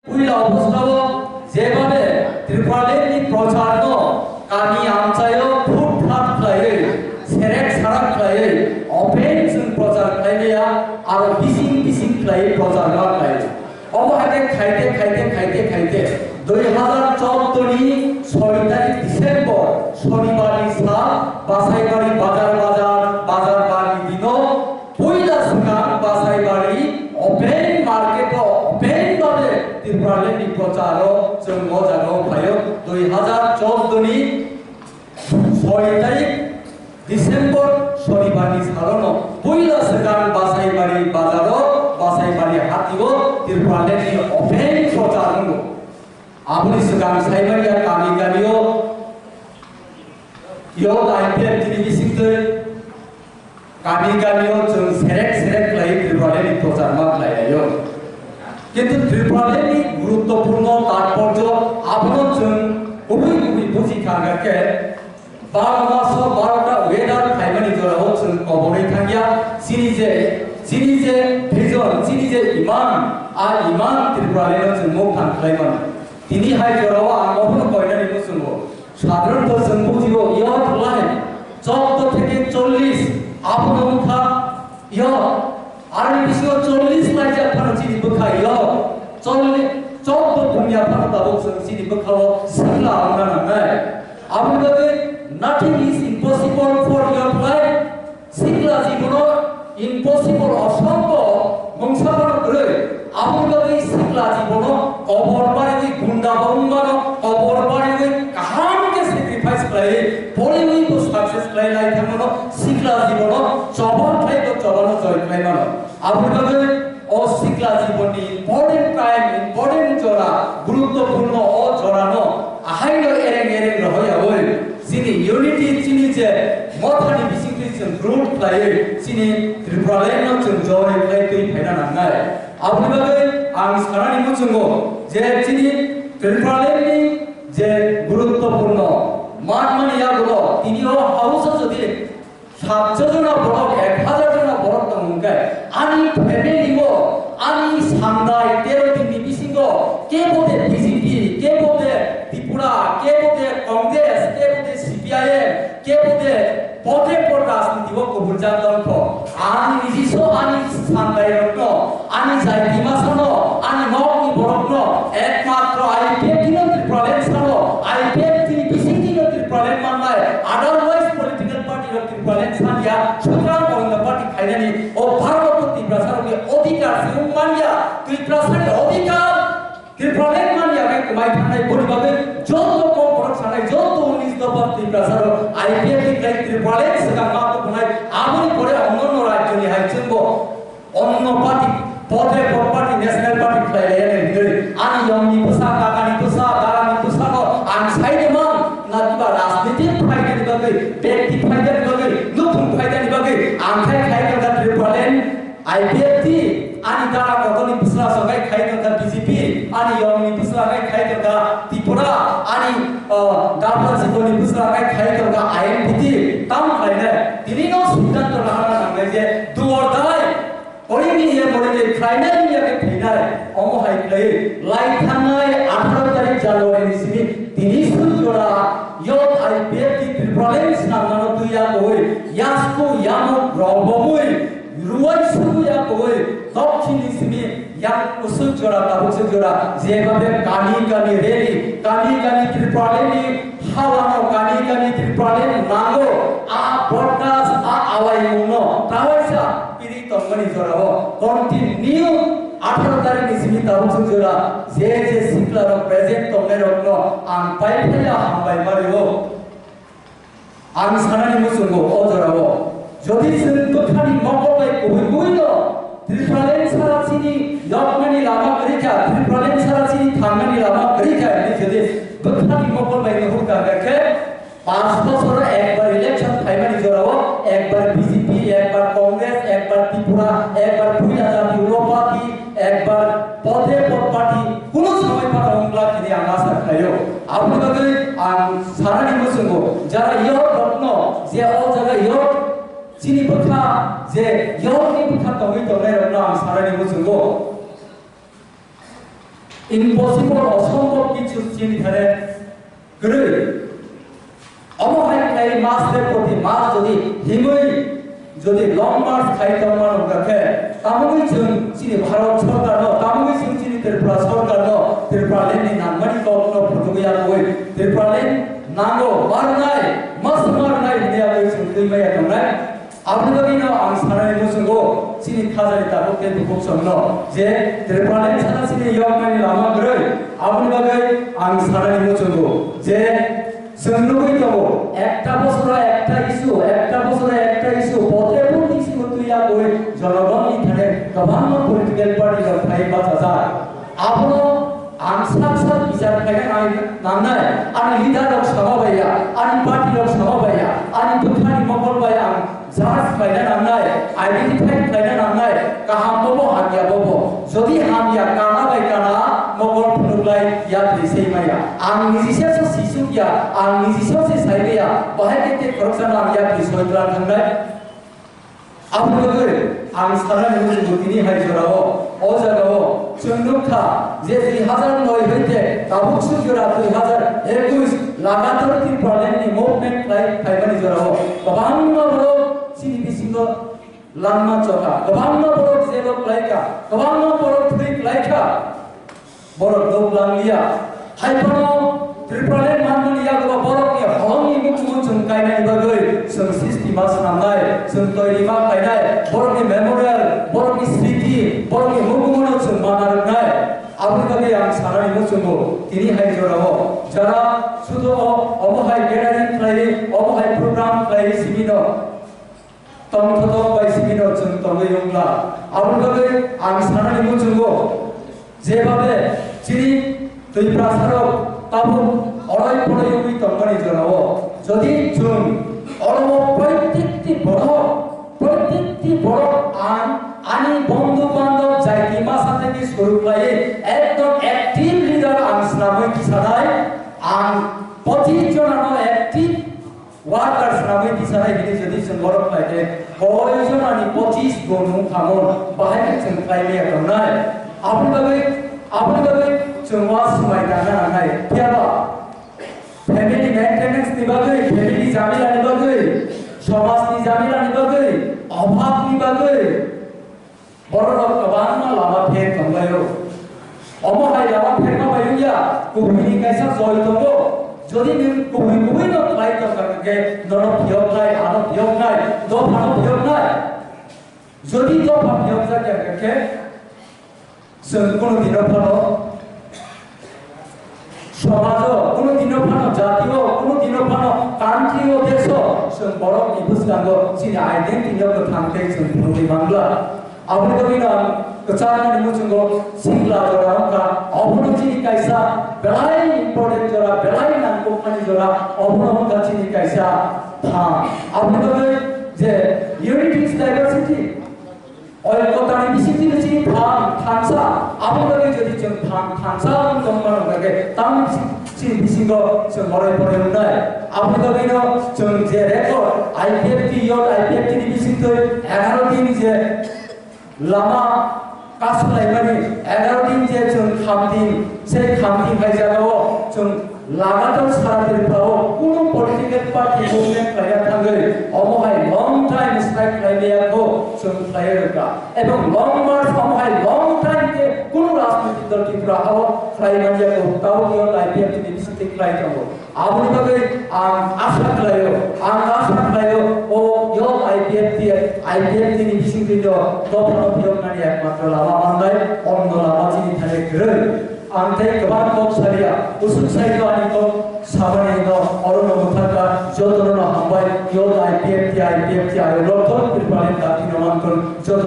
어부스라고 제밥에 들팔레니 프로차르노 까미 암차요 푸탑 클라이를 세렉 사락 클라이를 어펜슨 프로차르 클라이야 아로 비싱 클라이 프로차르가 클라이 어머 하게 খাইতে 2014 6 তারিখ ডিসেম্বর শনিবারই সা বাসাইবাড়ি বাজার বাড়ি দিন পয়লা সুগান বাসাইবাড়ি ওপেন মার্কেট ওপেন ভাবে ত্রিপুরালেনি প্রচার जों মজানো ভাই 2014 নি 6 তারিখ ডিসেম্বর শনিবারই সারনো পয়লা সুগান বাসাইবাড়ি হাতিব ত্রিপুরালেনি ওপেন প্রচার Abuni sekarang saya melihat kami yo IPM television tu kami jeng serek lagi Tripoli itu sama lagi yo. কিন্তু Tripoli ini গুরুত্বপূর্ণ তাৎপর্য আপনার জন্য উভয় বুঝি থাকাকে 12 মাস 12টা ওয়েদার খাইমানি জোড়া হচ্ছে কবরে থাকিয়া সিরিজে ভিজন সিরিজে ইমান আর ইমান Tripoli হচ্ছে মুখ খাইমানি তিনি হাই জরাও আমহন কয়টানি মুসুমো সাধারণত जों বুঝিব ইয়া ধলাই 14 থেকে 40 আপন মুখা ইয়া আর বিশো 40 লাই যা ফান চিনি বখা ইয়া 14 দুনিয়া ফান দাবো जों চিনি বখাও সালা আমনা নাই আপনাদের nothing is impossible for your life Singla Jibon impossible অসম্ভব মংসাবন করে আপনাদের সিংলা জীবন কবর বাড়ি গুন্ডা বম্বানো কবর বাড়ি কাহামকে স্যাক্রিফাইস করে পরে ওই তো সাকসেস করে লাই থামনো সিংলা জীবন চবন খাইতো চবন জয় খাই মানো আপনাদের ও সিংলা জীবনী ইম্পর্টেন্ট টাইম ইম্পর্টেন্ট জোড়া গুরুত্বপূর্ণ ও জোড়ানো আহাইলো এরেং রহয়া ওই যিনি ইউনিটি চিনি যে মথানি বিসিংক্রিশন রুট প্লাই চিনি ত্রিপুরালেন जों জয় প্লাই তুই ফাইনা নাঙ্গাই আপনাদের আং সারানি মুচুঙ্গো যে চিনি ত্রিপুরালেননি যে গুরুত্বপূর্ণ মানমানি ইয়াগুলো তিনিও হাউস যদি 700 জন বড় 1000 জন বড় তমুঙ্গাই আনি ফ্যামিলিগো আনি সান্দাই 13 দিন বিসিঙ্গো কে বলে বিজেপি কে বলে ত্রিপুরা কে বলে কংগ্রেস কে বলে সিপিআইএম কে বলে পদে পদ রাজনীতি ও কবুলজান দলক আনি নিজিসো আনি সান্দাই রত্ন আনি যাই দিমাসানো আনি নকনি বড়গ্ন একমাত্র আইপিএফ দিনত্রি প্রবলেম সানো আইপিএফ তিনি বিসিটি দিনত্রি প্রবলেম মানলাই আদারওয়াইজ পলিটিক্যাল পার্টি দিনত্রি প্রবলেম সানিয়া সুতরাং কংগ্রেস পার্টি খাইনানি ও ভারত ত্রিপ্রাসারকে অধিকার সুম মানিয়া ত্রিপ্রাসারের অধিকার ত্রিপ্রালেন মানিয়া কে কমাই থানাই পরিভাবে যত কম বড় সানাই যত 19 দফা ত্রিপ্রাসার আইপিএফ দিকাই ত্রিপ্রালেন সেটা মাত্র কোনাই আমনি পরে অন্যান্য রাজ্য নি হাইছেনগো অন্য পার্টি পদে পদ পার্টি ন্যাশনাল পার্টি খাইলেন নিরে আনি ইয়ংনি পুসা কাকানি পুসা দারানি পুসা কো আন সাইডে মান নাতিবা রাজনীতি ফাইদা দিবাগে ব্যক্তি ফাইদা দিবাগে নতুন ফাইদা দিবাগে আনখাই খাইকা ত্রিপ্রালেন আইপিএফ টি আনি দারা কতনি পুসলা সগাই খাইকা বিজেপি আনি ইয়ংনি পুসলা খাইকা ত্রিপুরা আনি দাপা জীবনি পুসলা খাইকা আইএনপি তাম খাইনা তিনিনো সিদ্ধান্ত লাগানা নাঙ্গাই যে ডু অর ডাই ওইনি এ মরিলে ফাইনাল ইয়াকে ফাইনাল অমো হাইক্লাই লাই থানায় 18 তারিখ জানুয়ারি নিসিনি তিনি সুজোড়া ইয়ত আইপিএফ টি ত্রিপ্রালেন্স নামানো তুইয়া কই ইয়াসকো ইয়ামো গ্রবমুই রুয়াই সুয়া কই দক্ষিণ নিসিনি ইয়াক উসুজোড়া তাবুসুজোড়া যেভাবে কানি রেলি কানি ত্রিপ্রালেনি হাওয়ানো কানি ত্রিপ্রালেন নাগো আ পডকাস্ট আওয়াই মুনো তাওয়াইসা পিরি তমনি জোড়াও কন্টিনিউ 18 তারিখ নিসিনি তাবুসুজোড়া যে সিকলার প্রেজেন্ট তমনে রত্ন আন পাইফাইয়া হামবাই মারিও আমি সানানি মুসুঙ্গো ও জোড়াও যদি সুন্দরখানি মকবাই কইল ত্রিপ্রালেন সারাচিনি লকমানি লামা করিকা ত্রিপ্রালেন সারাচিনি থাঙ্গানি লামা করিকা যদি দুখানি মকবাই হুকা দেখে 5 বছর একবার ইলেকশন ফাইমানি জোড়াও একবার বিজেপি একবার কংগ্রেস একবার ত্রিপুরা একবার ভুইয়া জাতি ইউরোপাতি একবার পদে পদ পার্টি কোন সময় পার অংলা কিনে আশা খাইও আপনাদের সারানি মুসুঙ্গো যারা ইয়র রত্ন যে ও জায়গা ইয়র চিনি পথা যে ইয়র নি পথা তমি তমে রত্ন সারানি মুসুঙ্গো impossible 어성법 기출 진이타네 그를 어머할 나이 마스터 포티 마스 저디 힘의 저디 롱마스 가이드만 온다케 তামুই जों চিনি ভারত সরকার তামুই जों চিনি ত্রিপুরা সরকার ত্রিপুরা লেনি নামমানি কখনো প্রতিগয়া কই ত্রিপুরা লেন নাঙ্গো মারনাই মাস মারনাই নিয়া কই जों কইমায়া দংনাই আপনাদেরও আং সারানি মুসুগো চিনি খাজারি তা বকে দুপুক সমন যে ত্রিপুরা লেন সারা চিনি ইয়মানি লামা গ্রই আপনি বাগে আং সারানি মুসুগো যে जों লুগই তো একটা বছরে একটা ইস্যু পথে প্রতি ইস্যু তুইয়া কই জনগণনি थाने गोबां पलिटिकल पार्टी थाई बाजार आपनो आं साक्षात बिचार खायना नांनाय आंनि लिडार समाबाया आंनि पार्टी समाबाया आंनि दुखानि मगलबाय आं जार्ज खायना नांनाय आइडेंटिफाइ खायना नांनाय काहाम बबो हामिया बबो जदि हामिया काना बाय काना मगल फुनुलाय या दिसै माया आं निजिसेसो सिसुया आं निजिसेसो साइबेया बाहाय केते करक्सन आं या दिसयद्रा थांनाय आपनोगै आं सारानि मुजुगुतिनि हायजराव अजागाव जोंनुखा जे 2009 হইতে তাবুকসু জোড়া 2021 লাগাতার ত্রিপুরালেন্ডनि মুভমেন্ट फाइबानि जराव गोबां बरो सिनिबि सिंग लांमा चका गोबां बरो जेबो लायका गोबां बरो थ्रिक लायका बरो दोबलांलिया हायफानो ত্রিপুরালেন্ড माननिया गोबां बर'नि हलंनि मुखुमु जों गायनायनि बागै जों सिस्टेमा साननाय जों तयरिमा गायनाय बर'नि मेमोरियेल बर'नि स्मृति बर'नि मुखुमुनो जों मानारनाय আপনি বাগে आं सानानि मुसुगो तिनि हायजराव যারা শুধু অবহাই গ্যাদারিং খাই অবহাই প্রোগ্রাম খাই সিমিনো তমথত বাই সিমিনো जों তগৈংলা আপনি বাগে आं सानानि मुसुगो যেভাবে চিনি ত্রিপুরা সারক তাবু অড়াই পড়ে উই তংবানি জরাও যদি जों অরব প্রত্যেকটি বড় আনি বন্ধু বান্ধব জায়গিমা সাথে কি শুরু করে একদম অ্যাক্টিভ লিডার আংসনামই কি সারাই আং 25 জনানো অ্যাক্টিভ ওয়ার্কার্স নামে কি সারাই গিনি যদি जों বড় পাইতে কয়জনানি 25 গনু খামন বাহাই जों পাইলে একনাই আপনি ভাবে जों ওয়াস মাইদানা নাই কেবা ফ্যামিলি মেইনটেনেন্স নিবাগৈ ফ্যামিলি জামিলা নিবাগৈ সমাজনি জামিলা নিবাগৈ অভাব নিবাগৈ বড় গোबां লামা ফের তংলাयो অমহাই লামা ফের মা বাইয়া কুহিনি কাইসা জয় তঙ্গ যদি নিন কুহি ন লাই তঙ্গকে নন ভিয়ক নাই আনো ভিয়ক নাই দ ভানো ভিয়ক নাই যদি দ ভাব ভিয়ক জাকে जों কোনো দিন ভালো সমাজ কোনো দিন ভালো জাতীয় কোনো দিন ভালো কান্ট্রি ও দেশ जों বড় নিবুসগাঙ্গ চিনি আইডেন্টিটি ও থাকতে जों পুরোই বাংলা আপনি তো বিনা কচারানি মুচুঙ্গ সিংলা জরাঙ্কা অবনচিনি কাইসা বেলাই ইম্পর্টেন্ট জরা বেলাই নাম কোম্পানি জরা অবনমকা চিনি কাইসা থা আপনি তো যে ইউনিটি ইজ ডাইভার্সিটি ঐক্যতানি বিসিতি বিসি থামসা আপনি যদি जों থামসা দংমান লাগে তাম চিনি বিসিঙ্গ जों মরাই পড়ে উনাই আপনি তো বিনা जों যে রেকর্ড আইপিএফটি ইয়ট আইপিএফটি বিসিতে 11 দিন যে লামা কাসলাইমানি 11 দিন যে जों খামদিন সেই খামদিন হাইজাগাও जों লাগাতার সারা দিনপাও কোনো পলিটিক্যাল পার্টি মুভমেন্ট লাইয়া থাঙ্গৈ অমহাই লং টাইম স্ট্রাইক লাইয়াকো जों লাইয়াকা এবং লং মার্চ অমহাই লং টাইম কে কোনো রাজনৈতিক দল ত্রিপুরা হাও লাইমানিয়াকো তাও ইয়ো আইপিএফটি বিসিতে লাইতাঙ্গো আপনি ভাবে আশা খালাयो ও ইয়ো আইপিএফটি বিসিতে দফানো ভিয়ক নানি একমাত্র লামা মানদাই অন্য লামা চিনি থাকে গ্রৈ आंथाय गोबां कक सारिया उसुक साइको आनि कक साबानि न अरन मुथाका जतन हामबाय यो आईपीएफटी आयो लथन त्रिपुरानि दाति नमानकन